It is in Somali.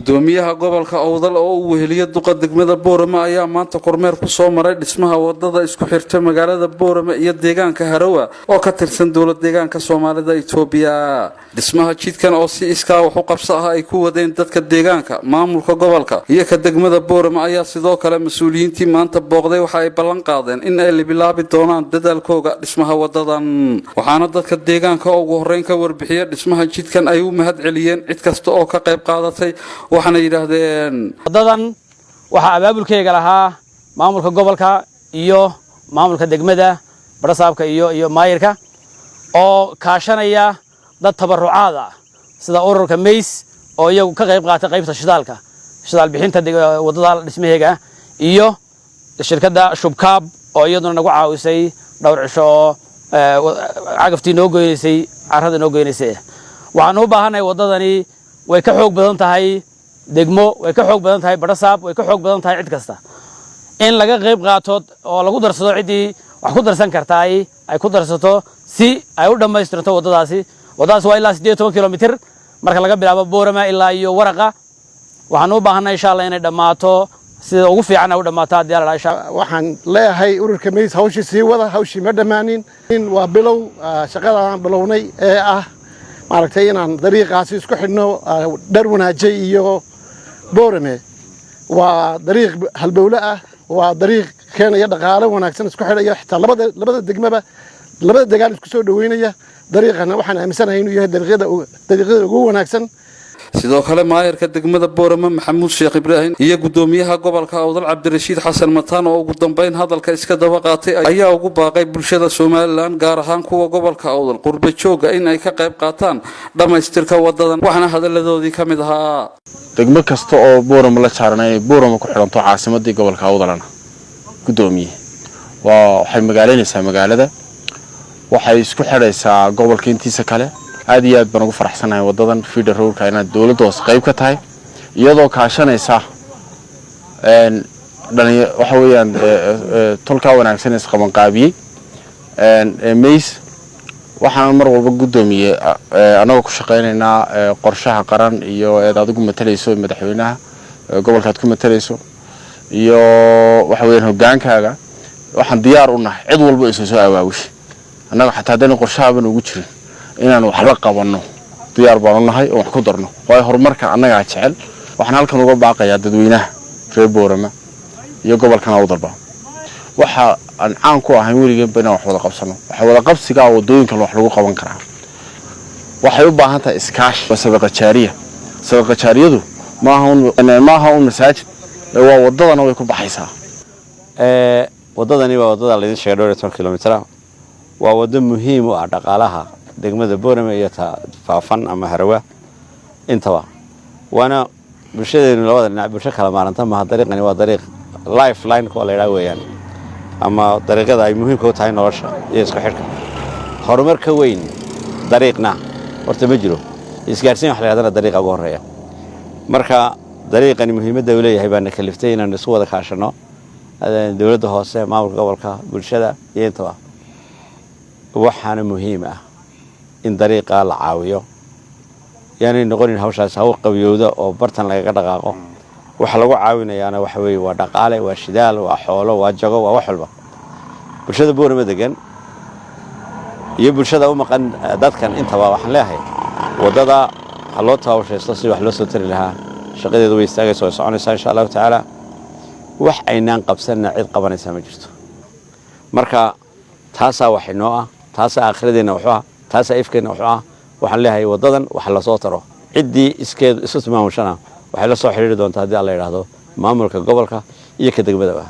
gudoomiyaha gobolka Awdal oo uu weheliyo duqa degmada Boorama ayaa maanta kormeer ku soo maray dhismaha wadada isku xirta magaalada Boorama iyo deegaanka Harawa oo ka tirsan dowlad deegaanka Soomaalida Itoobiya. Dhismaha jidkan oo si iskaa wax u qabso ah ay ku wadeen dadka deegaanka, maamulka gobolka iyo ka degmada Boorama ayaa sidoo kale mas'uuliyiintii maanta booqday waxa ay ballan qaadeen in ay bilaabi doonaan dadaalkooda dhismaha wadadan. Waxaana dadka deegaanka ugu horeyn ka warbixiyay dhismaha jidkan ay u mahad celiyeen cid kasta oo ka qayb qaadatay. waxaana yiraahdeen wadadan waxa abaabulkeega lahaa maamulka gobolka iyo maamulka degmada barasaabka iyo maayirka oo kaashanaya dad tabarucaad ah sida ururka Mays oo iyagu ka qayb qaatay qaybta shidaal bixinta wadada dhismaheega iyo shirkadda Shubkaab oo iyaduna nagu caawisay dhowr cisho oo cagaftii noo goynaysay carrada noo goynaysay. waxaan u baahanahay wadadani way ka xoog badan tahay degmo, way ka xoog badan tahay barasaab, way ka xoog badan tahay cid kasta in laga qayb qaato oo lagu darsado cidii wax ku darsan kartaa ay ku darsato si ay u dhameystirto wadadaasi waa ilaa 18 kilomitir marka laga bilaabo Boorama ilaa iyo Waraqa. waxaan u baahanahay insha Allah inay dhamaato sida ugu fiican ay u dhamaato hadii la ilaasho. waxaan leeyahay ururka Mays hawshii sii wada, hawshii ma dhamaanin, waa bilow shaqada aan bilownay ee ah maaragtay inaan dariiqaasi isku xidhno dhar wanaajay iyo Boorame. waa dariiq halbowle ah, waa dariiq keenaya dhaqaale wanaagsan isku xidhaya xitaa labada degmaba labada deegaan isku soo dhaweynaya. dariiqana waxaan aaminsanahay inuu yahay dariiqada ugu wanaagsan. sidoo kale maayirka degmada Boorama Maxamuud Sheekh Ibraahim iyo gudoomiyaha gobolka Awdal Cabdirashiid Xasan Mataan oo ugu dambeyn hadalka iska daba qaatay ayaa ugu baaqay bulshada Soomaaliland gaar ahaan kuwa gobolka Awdal qurba jooga in ay ka qayb qaataan dhamaystirka wadadan. waxaana hadaladoodii ka mid ahaa degmo kasta oo Boorama la saaranay Boorama ku xiranto caasimadii gobolka Awdalana gudoomiye waxay magaaleynaysaa magaalada, waxay isku xiraysaa gobolka intiisa kale. aad iyo aad baan ugu faraxsanahay wadadan feeder roadka inaad dawladda hoos qayb ka tahay iyadoo kaashanaysa waxa weeyaan tolka wanaagsan is qaban qaabiyay Mays. waxaan mar walba gudoomiye anaga ku shaqeynaynaa qorshaha qaran iyo adigu matalayso madaxweynaha gobolka aad ku matalayso iyo waxa weeyaan hogaankaaga. waxaan diyaar u nahay cid walba isoo awaawish anaga xataa hadana qorshahaba ugu jirin inaan wax la qabano diyaar baan u nahay oo wax ku darno. way horumarka anaga jecel. waxaan halkan uga baaqayaa dadweynaha reer Boorama iyo gobolkan Awdalba waxa aan caan ku ahay weligeed bana wax wada qabsano. waxa wada qabsiga wadooyinka wax lagu qaban karaa waxay u baahan tahay iskaashi. sadaqa jaariyadu maaha un masaajid, waa wadadana way ku baxaysaa. wadadani waa wadada la idin sheegay 12 kilomitir waa wado muhiim u ah dhaqaalaha degmada Boorama iyo Faafan ama Harawa intaba. waana bulshadeenu labada dhinac bulsho kala maaranta ma dariiqani waa dariiq lifeline ko la yiraahdo weeyaan ama dariiqada ay muhiim u tahay nolosha iyo isku xirka. horumarka weyn dariiqna horta ma jiro, isgaarsiin wax la yiraahdo dariiqa ugu horeeya. marka dariiqani muhiimadda uu leeyahay baan ka liftay inaan isku wada kaashano dawladda hoose, maamulka gobolka, bulshada iyo intaba. waxaana muhiim ah in dariiqa la caawiyo, yani noqonin hawshaas hawl qabiyowda oo bartan laga dhaqaaqo. waxa lagu caawinayaana waxa weey waa dhaqaale, waa shidaal, waa xoolo, waa jago, waa wax walba. bulshada Boorama degan iyo bulshada u maqan dadkan intaba waxaan leeyahay wadada loo taawashaysto si wax loo soo tiri lahaa. shaqadeedu way istaagaysaa, soconaysaa insha Allah taala. wax aynaan qabsanna cid qabanaysa ma jirto. marka taasa wax inoo ah, taasa akhiradeena wuxuu ah, taasa ifkeena wuxuu ah. waxaan leeyahay wadadan wax la soo taro cidii iskeed isu timaamushana waxay la soo xiriiri doontaa hadii Allah yiraahdo maamulka gobolka iyo ka degmada.